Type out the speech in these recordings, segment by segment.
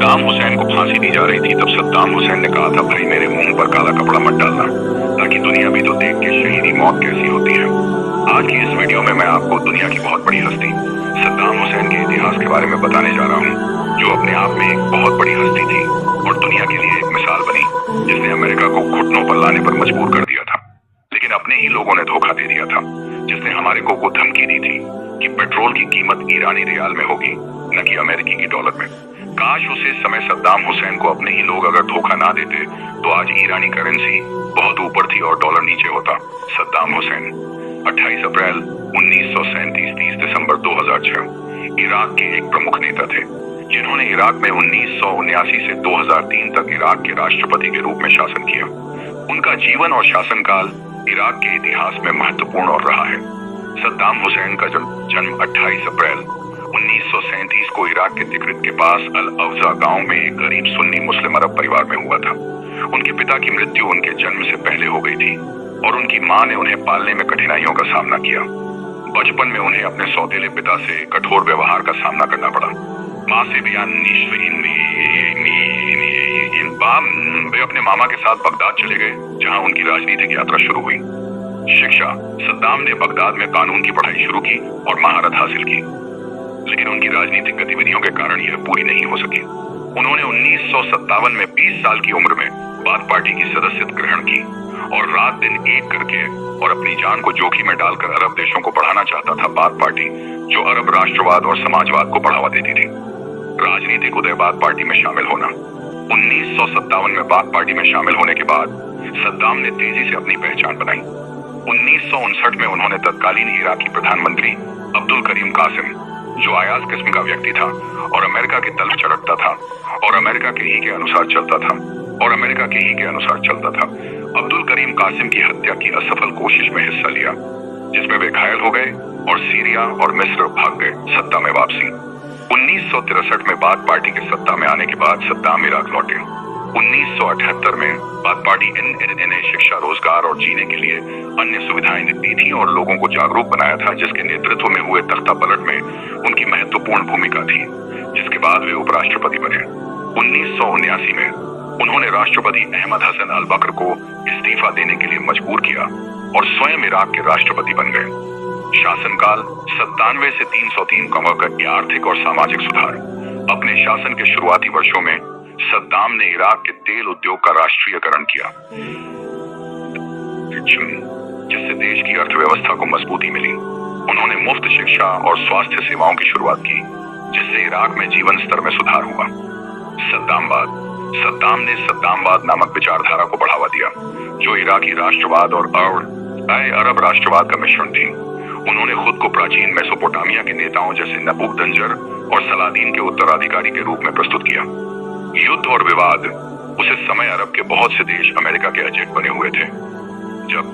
सद्दाम हुसैन को फांसी दी जा रही थी तब सद्दाम हुसैन ने कहा था, भाई मेरे मुंह पर काला कपड़ा मत डालना, ताकि दुनिया भी तो देख के शहीदी मौत कैसी होती है। आज की इस वीडियो में मैं आपको दुनिया की बहुत बड़ी हस्ती सद्दाम हुसैन के इतिहास के बारे में बताने जा रहा हूँ, जो अपने आप में एक बहुत बड़ी हस्ती थी और दुनिया के लिए एक मिसाल बनी, जिसने अमेरिका को घुटनों पर लाने पर मजबूर कर दिया था। लेकिन अपने ही लोगों ने धोखा दे दिया था, जिसने हमारे को धमकी दी थी कि पेट्रोल की कीमत ईरानी रियाल में होगी, न कि अमेरिकी की डॉलर में। काश उसे समय सद्दाम हुसैन को अपने ही लोग अगर धोखा ना देते तो आज ईरानी करेंसी बहुत ऊपर थी और डॉलर नीचे होता। सद्दाम हुसैन 28 अप्रैल 1937 30 दिसंबर 2006 इराक के एक प्रमुख नेता थे, जिन्होंने इराक में 1979 से 2003 तक इराक के राष्ट्रपति के रूप में शासन किया। उनका जीवन और शासनकाल इराक के इतिहास में महत्वपूर्ण और रहा है। सद्दाम हुसैन का जन्म 28 अप्रैल 1937 को इराक के तिक्रित के पास अल अवजा गांव में एक गरीब सुन्नी मुस्लिम अरब परिवार में हुआ था। उनके पिता की मृत्यु उनके जन्म से पहले हो गई थी और उनकी मां ने उन्हें पालने में कठिनाइयों का सामना किया। बचपन में उन्हें अपने सौतेले पिता से कठोर व्यवहार का सामना करना पड़ा। मां से वे अपने मामा के साथ बगदाद चले गए, जहां उनकी राजनीतिक यात्रा शुरू हुई। शिक्षा: सद्दाम ने बगदाद में कानून की पढ़ाई शुरू की और महारत हासिल की, लेकिन उनकी राजनीतिक गतिविधियों के कारण यह पूरी नहीं हो सकी। उन्होंने 1957 में 20 साल की उम्र में बाथ पार्टी की सदस्यता ग्रहण की और रात दिन एक करके और अपनी जान को जोखिम में डालकर अरब देशों को बढ़ाना चाहता था बाथ पार्टी, जो अरब राष्ट्रवाद और समाजवाद को बढ़ावा देती थी। राजनीतिक उदय बाथ पार्टी में शामिल होना: 1957 में बाथ पार्टी में शामिल होने के बाद सद्दाम ने तेजी से अपनी पहचान बनाई। 1959 में उन्होंने तत्कालीन इराकी प्रधानमंत्री अब्दुल करीम कासिम, जो अयाज किस्म का व्यक्ति था और अमेरिका के तल चढ़ता था और अमेरिका के ही के अनुसार चलता था, अब्दुल करीम कासिम की हत्या की असफल कोशिश में हिस्सा लिया, जिसमें वे घायल हो गए और सीरिया और मिस्र भाग गए। सत्ता में वापसी: 1963 में बाथ पार्टी के सत्ता में आने के बाद सद्दाम इराक लौटे। 1978 में बाथ पार्टी ने शिक्षा, रोजगार और जीने के लिए अन्य सुविधाएं दी थी और लोगों को जागरूक बनाया था, जिसके नेतृत्व में हुए तख्ता पलट में उनकी महत्वपूर्ण भूमिका थी, जिसके बाद वे उपराष्ट्रपति बने। 1979 में उन्होंने राष्ट्रपति अहमद हसन अल बकर को इस्तीफा देने के लिए मजबूर किया और स्वयं इराक के राष्ट्रपति बन गए। शासनकाल 97 से 303 का आर्थिक और सामाजिक सुधार: अपने शासन के शुरुआती वर्षों में सद्दाम ने इराक के तेल उद्योग का राष्ट्रीयकरण किया, जिससे देश की अर्थव्यवस्था को मजबूती मिली। उन्होंने मुफ्त शिक्षा और स्वास्थ्य सेवाओं की शुरुआत की, जिससे इराक में जीवन स्तर में सुधार हुआ। सद्दाम ने सद्दामवाद नामक विचारधारा को बढ़ावा दिया, जो इराकी राष्ट्रवाद और अरब राष्ट्रवाद का मिश्रण थी। उन्होंने खुद को प्राचीन मेसोपोटामिया के नेताओं जैसे नबूकदनजर और सलादीन के उत्तराधिकारी के रूप में प्रस्तुत किया। युद्ध और विवाद: उस समय अरब के बहुत से देश अमेरिका के एजेंट बने हुए थे। जब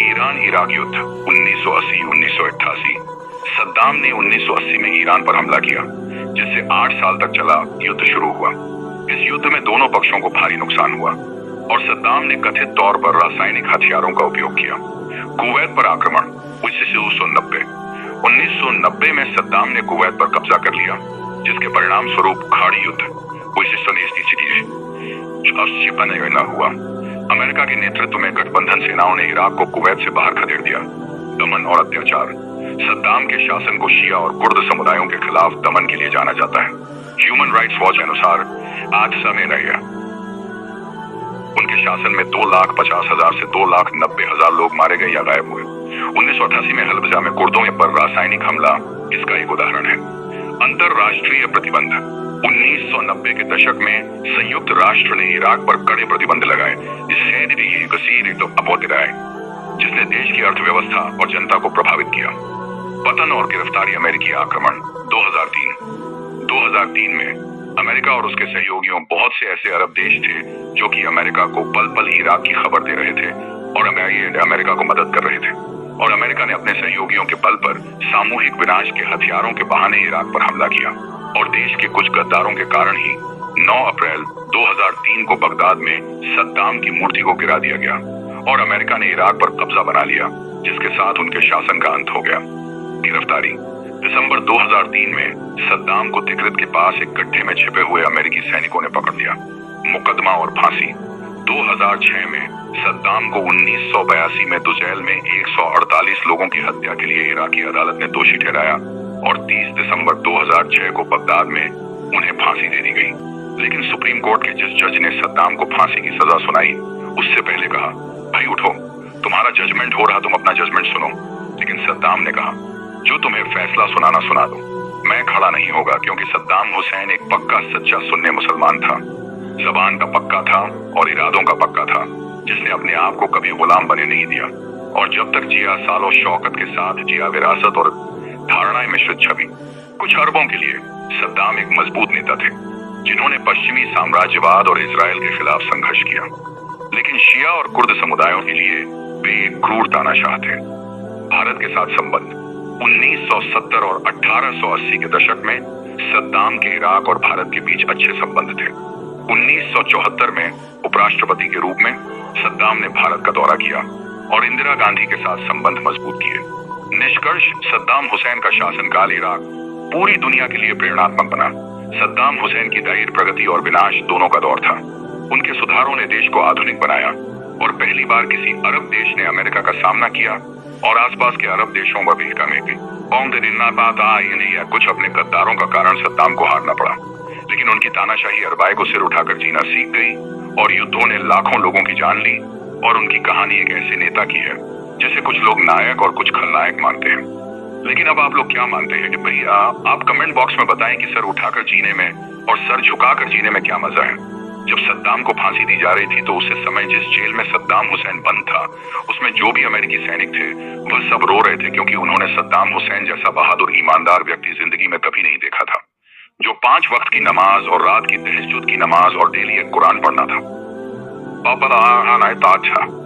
ईरान इराक युद्ध 1980-1988, सद्दाम ने 1980 में ईरान पर हमला किया, जिससे 8 साल तक चला युद्ध शुरू हुआ। इस युद्ध में दोनों पक्षों को भारी नुकसान हुआ और सद्दाम ने कथित तौर पर रासायनिक हथियारों का उपयोग किया। कुवैत पर आक्रमण 1990 में सद्दाम ने कुवैत पर कब्जा कर लिया, जिसके परिणाम स्वरूप खाड़ी युद्ध न हुआ। अमेरिका के नेतृत्व में गठबंधन सेनाओं ने इराक को कुवैत से बाहर खदेड़ दिया। दमन और अत्याचार: सद्दाम के शासन को शिया और कुर्द समुदायों के खिलाफ दमन के लिए जाना जाता है। ह्यूमन राइट्स वॉच के अनुसार आज समय रह उनके शासन में 2,50,000 से 2,90,000 लोग मारे गए या गायब हुए। 1988 में हल्बजा में कुर्दों पर रासायनिक हमला इसका एक उदाहरण है। अंतरराष्ट्रीय प्रतिबंध: 1990 के दशक में संयुक्त राष्ट्र ने इराक पर कड़े प्रतिबंध लगाए, जिसने देश की अर्थव्यवस्था और जनता को प्रभावित किया। पतन और गिरफ्तारी अमेरिकी आक्रमण 2003 में अमेरिका और उसके सहयोगियों, बहुत से ऐसे अरब देश थे जो कि अमेरिका को पल पल इराक की खबर दे रहे थे और अमेरिका को मदद कर रहे थे। और अमेरिका ने अपने सहयोगियों के बल पर सामूहिक विनाश के हथियारों के बहाने इराक पर हमला किया और देश के कुछ गद्दारों के कारण ही 9 अप्रैल 2003 को बगदाद में सद्दाम की मूर्ति को गिरा दिया गया और अमेरिका ने इराक पर कब्जा बना लिया, जिसके साथ उनके शासन का अंत हो गया। गिरफ्तारी दिसंबर 2003 में सद्दाम को तिकरित के पास एक गड्ढे में छिपे हुए अमेरिकी सैनिकों ने पकड़ लिया। मुकदमा और फांसी 2006 में सद्दाम को 1982 में दुजैल में 148 लोगों की हत्या के लिए इराकी अदालत ने दोषी ठहराया और 30 दिसंबर 2006 को बगदाद में उन्हें फांसी दे दी गई। लेकिन सुप्रीम कोर्ट के जिस जज ने सद्दाम को फांसी की सजा सुनाई, उससे पहले कहा, भाई उठो, तुम्हारा जजमेंट हो रहा, तुम अपना जजमेंट सुनो। लेकिन सद्दाम ने कहा, जो तुम्हें फैसला सुनाना सुना दो, मैं खड़ा नहीं होगा, क्योंकि सद्दाम हुसैन एक पक्का सच्चा सुन्नी मुसलमान था, जबान का पक्का था और इरादों का पक्का था, जिसने अपने आप को कभी गुलाम बने नहीं दिया। और जब तक जिया सालों शौकत के साथ जिया, विरासत और धारणाएं मिश्रित छवि। कुछ अरबों के लिए सद्दाम एक मजबूत नेता थे, जिन्होंने पश्चिमी साम्राज्यवाद और इजराइल के खिलाफ संघर्ष किया। लेकिन शिया और कुर्द समुदायों के लिए वे एक क्रूर तानाशाह थे। भारत के साथ संबंध 1970 और 1880 के दशक में सद्दाम के इराक और भारत के बीच अच्छे संबंध थे। 1974 में उपराष्ट्रपति के रूप में सद्दाम ने भारत का दौरा किया और इंदिरा गांधी के साथ संबंध मजबूत किए। निष्कर्ष, सद्दाम हुसैन का शासनकाल इराक पूरी दुनिया के लिए प्रेरणात्मक बना। सद्दाम हुसैन की दायिर प्रगति और विनाश दोनों का दौर था। उनके सुधारों ने देश को आधुनिक बनाया और पहली बार किसी अरब देश ने अमेरिका का सामना किया और आसपास के अरब देशों पर भी कामयाबी। या कुछ अपने गद्दारों का कारण सद्दाम को हारना पड़ा, लेकिन उनकी तानाशाही अरबाई को सिर उठाकर जीना सीख गई और युद्धों ने लाखों लोगों की जान ली। और उनकी कहानी एक ऐसे नेता की है जिसे कुछ लोग नायक और कुछ खलनायक मानते हैं। लेकिन अब आप लोग क्या मानते हैं कि भैया, आप कमेंट बॉक्स में बताएं कि सर उठाकर जीने में और सर झुकाकर जीने में क्या मजा है। जब सद्दाम को फांसी दी जा रही थी तो उस समय जिस जेल में सद्दाम हुसैन बंद था, उसमें जो भी अमेरिकी सैनिक थे वह सब रो रहे थे, क्योंकि उन्होंने सद्दाम हुसैन जैसा बहादुर ईमानदार व्यक्ति जिंदगी में कभी नहीं देखा था, जो 5 वक्त की नमाज और रात की तहज्जुद की नमाज और डेली एक कुरान पढ़ना था। पापा अच्छा